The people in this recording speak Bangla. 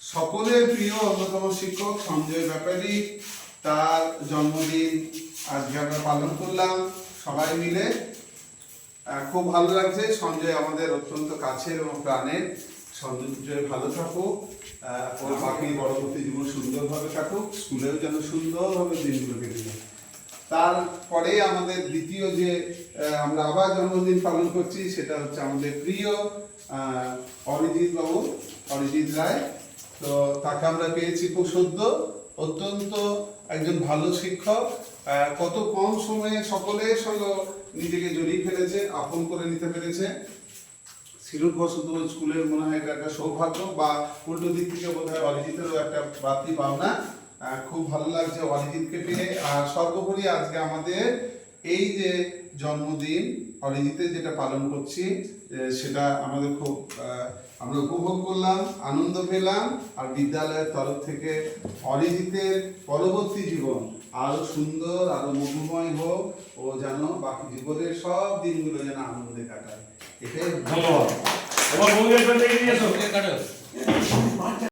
সকলের প্রিয় অন্যতম শিক্ষক সঞ্জয় ব্যাপারী, তার জন্মদিন আজকে আমরা পালন করলাম সবাই মিলে। খুব ভালো লাগছে। সঞ্জয় আমাদের অত্যন্ত কাছের এবং প্রাণের। সঞ্জয় ভালো থাকুক, ওর বাকি পরবর্তী জীবন সুন্দরভাবে কাটুক, স্কুলেও যেন সুন্দরভাবে দিনগুলো কেটে যায়। তারপরে আমাদের দ্বিতীয় যে আমরা আবার জন্মদিন পালন করছি সেটা হচ্ছে আমাদের প্রিয় অরিজিৎ বাবু, অরিজিৎ রায়। তো তাকে আমরা পেয়েছি খুব সদ্য। অত্যন্ত একজন ভালো শিক্ষক, কত কম সময়ে সকলের সঙ্গে নিজেকে জড়িয়ে ফেলেছে, আপন করে নিতে পেরেছে। শিরুৎবসত স্কুলের মনে হয় এটা একটা সৌভাগ্য, বা উল্টো দিক থেকে বোধ হয় অরিজিতেরও একটা বাড়তি পাওনা। খুব ভালো লাগছে অরিজিৎকে পেয়ে। আর সর্বোপরি আজকে আমাদের এই যে জন্মদিন অরিজিতের যেটা পালন করছি সেটা আমাদের খুব আমরা উপভোগ করলাম, আনন্দ পেলাম। আর বিদ্যালয়ের তরফ থেকে অরিজিতের পরবর্তী জীবন আরো সুন্দর, আরো মধুময় হোক, ও যেন বাকি জীবনের সব দিনগুলো যেন আনন্দে কাটায়। এটাই ধন্যবাদ।